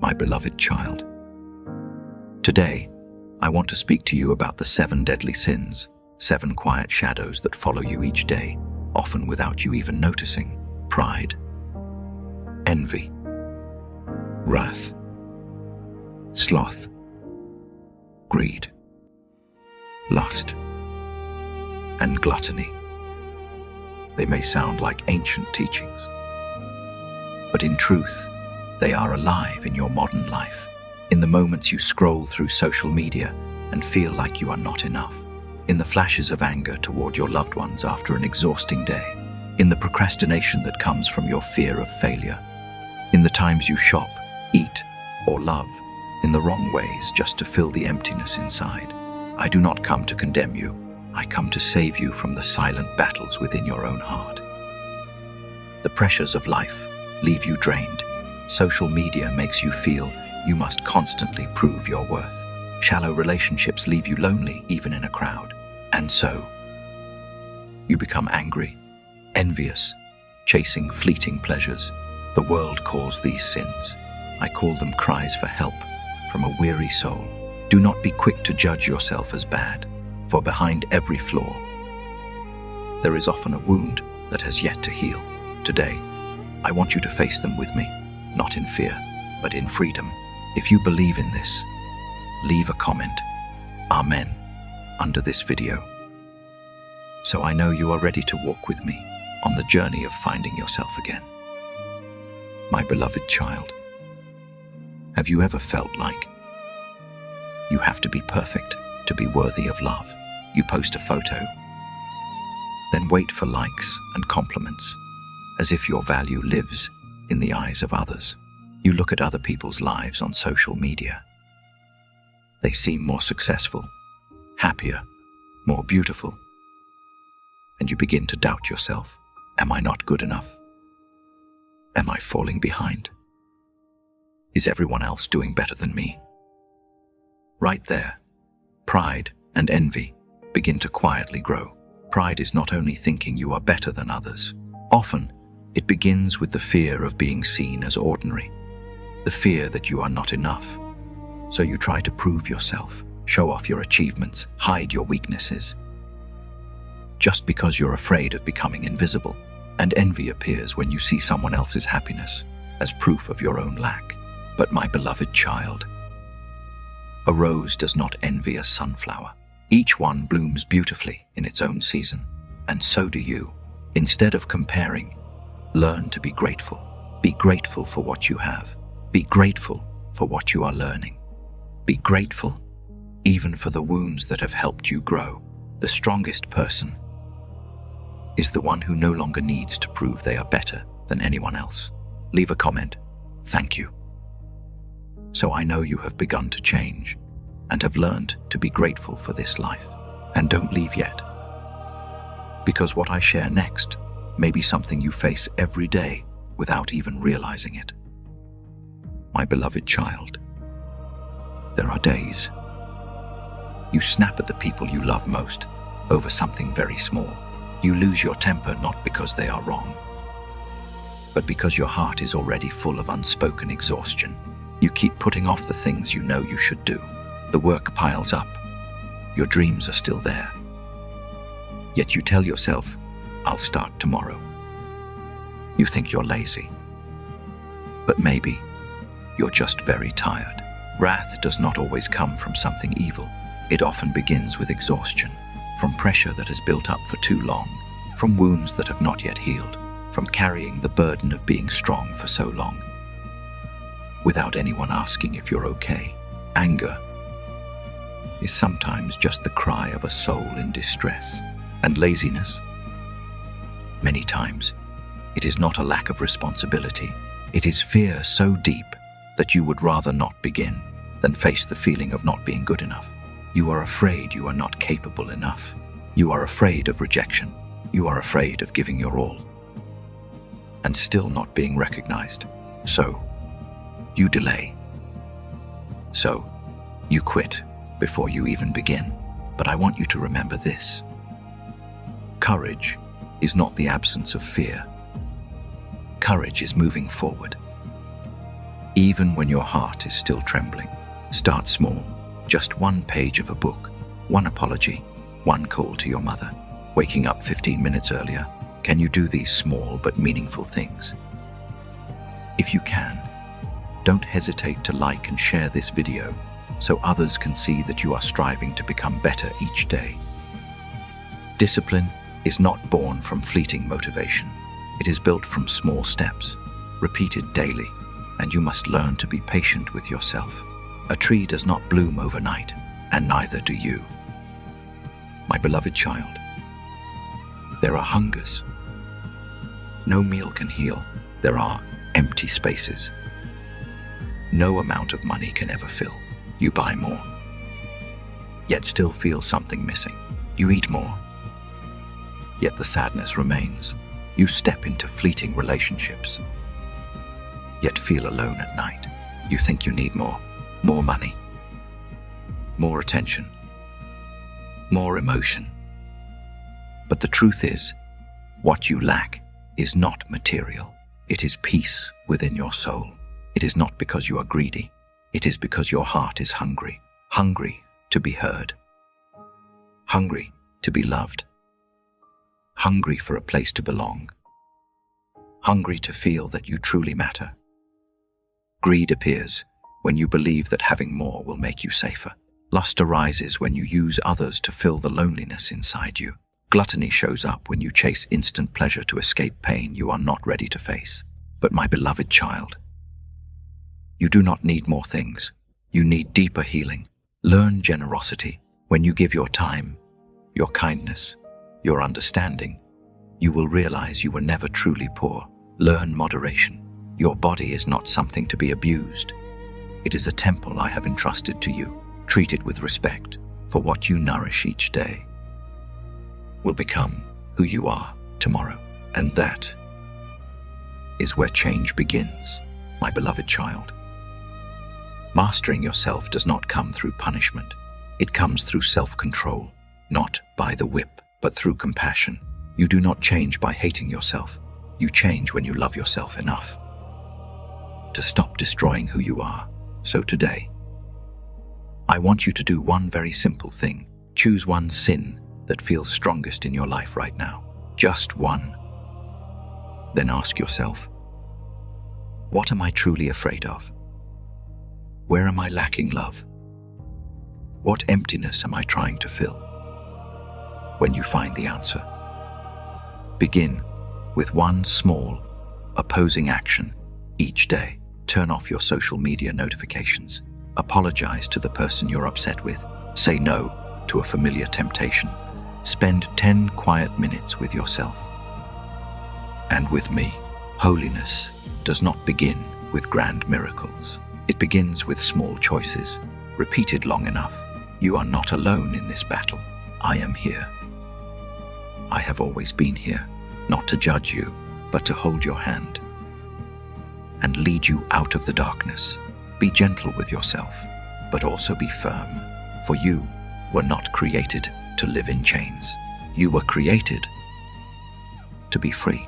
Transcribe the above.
my beloved child. Today, I want to speak to you about the 7 deadly sins, 7 quiet shadows that follow you each day, often without you even noticing. Pride, envy, wrath, sloth, greed, lust, and gluttony. They may sound like ancient teachings, but in truth, they are alive in your modern life, in the moments you scroll through social media and feel like you are not enough, in the flashes of anger toward your loved ones after an exhausting day, in the procrastination that comes from your fear of failure, in the times you shop, eat, or love in the wrong ways just to fill the emptiness inside. I do not come to condemn you. I come to save you from the silent battles within your own heart. The pressures of life leave you drained. Social media makes you feel you must constantly prove your worth. Shallow relationships leave you lonely even in a crowd. And so, you become angry, envious, chasing fleeting pleasures. The world calls these sins. I call them cries for help from a weary soul. Do not be quick to judge yourself as bad, for behind every flaw, there is often a wound that has yet to heal. Today, I want you to face them with me, not in fear, but in freedom. If you believe in this, leave a comment, Amen, under this video. So I know you are ready to walk with me on the journey of finding yourself again. My beloved child, have you ever felt like you have to be perfect to be worthy of love? You post a photo, then wait for likes and compliments, as if your value lives in the eyes of others. You look at other people's lives on social media. They seem more successful, happier, more beautiful, and you begin to doubt yourself. Am I not good enough? Am I falling behind? Is everyone else doing better than me? Right there, pride and envy begin to quietly grow. Pride is not only thinking you are better than others. Often, it begins with the fear of being seen as ordinary, the fear that you are not enough. So you try to prove yourself, show off your achievements, hide your weaknesses, just because you're afraid of becoming invisible. And envy appears when you see someone else's happiness as proof of your own lack. But my beloved child, a rose does not envy a sunflower. Each one blooms beautifully in its own season, and so do you. Instead of comparing, learn to be grateful. Be grateful for what you have. Be grateful for what you are learning. Be grateful even for the wounds that have helped you grow. The strongest person is the one who no longer needs to prove they are better than anyone else. Leave a comment, thank you. So I know you have begun to change and have learned to be grateful for this life. And don't leave yet, because what I share next may be something you face every day without even realizing it. My beloved child, there are days you snap at the people you love most over something very small. You lose your temper not because they are wrong, but because your heart is already full of unspoken exhaustion. You keep putting off the things you know you should do. The work piles up. Your dreams are still there. Yet you tell yourself, I'll start tomorrow. You think you're lazy, but maybe you're just very tired. Wrath does not always come from something evil. It often begins with exhaustion, from pressure that has built up for too long, from wounds that have not yet healed, from carrying the burden of being strong for so long, without anyone asking if you're okay. Anger is sometimes just the cry of a soul in distress. And laziness, many times, it is not a lack of responsibility. It is fear so deep that you would rather not begin than face the feeling of not being good enough. You are afraid you are not capable enough. You are afraid of rejection. You are afraid of giving your all and still not being recognized. So, you delay. So, you quit before you even begin. But I want you to remember this. Courage is not the absence of fear. Courage is moving forward. Even when your heart is still trembling, start small. Just one page of a book, one apology, one call to your mother, waking up 15 minutes earlier. Can you do these small but meaningful things? If you can, don't hesitate to like and share this video so others can see that you are striving to become better each day. Discipline is not born from fleeting motivation. It is built from small steps, repeated daily, and you must learn to be patient with yourself. A tree does not bloom overnight, and neither do you. My beloved child, there are hungers. No meal can heal. There are empty spaces. No amount of money can ever fill. You buy more, yet still feel something missing. You eat more, yet the sadness remains. You step into fleeting relationships, yet feel alone at night. You think you need more money, more attention, more emotion. But the truth is, what you lack is not material. It is peace within your soul. It is not because you are greedy. It is because your heart is hungry. Hungry to be heard. Hungry to be loved. Hungry for a place to belong. Hungry to feel that you truly matter. Greed appears when you believe that having more will make you safer. Lust arises when you use others to fill the loneliness inside you. Gluttony shows up when you chase instant pleasure to escape pain you are not ready to face. But my beloved child, you do not need more things. You need deeper healing. Learn generosity. When you give your time, your kindness, your understanding, you will realize you were never truly poor. Learn moderation. Your body is not something to be abused. It is a temple I have entrusted to you. Treat it with respect, for what you nourish each day will become who you are tomorrow. And that is where change begins, my beloved child. Mastering yourself does not come through punishment. It comes through self-control, not by the whip, but through compassion. You do not change by hating yourself. You change when you love yourself enough to stop destroying who you are. So today, I want you to do one very simple thing. Choose one sin that feels strongest in your life right now. Just one. Then ask yourself, what am I truly afraid of? Where am I lacking love? What emptiness am I trying to fill? When you find the answer, begin with one small, opposing action each day. Turn off your social media notifications. Apologize to the person you're upset with. Say no to a familiar temptation. Spend 10 quiet minutes with yourself. And with me. Holiness does not begin with grand miracles. It begins with small choices, repeated long enough. You are not alone in this battle. I am here. I have always been here, not to judge you, but to hold your hand and lead you out of the darkness. Be gentle with yourself, but also be firm, for you were not created to live in chains. You were created to be free.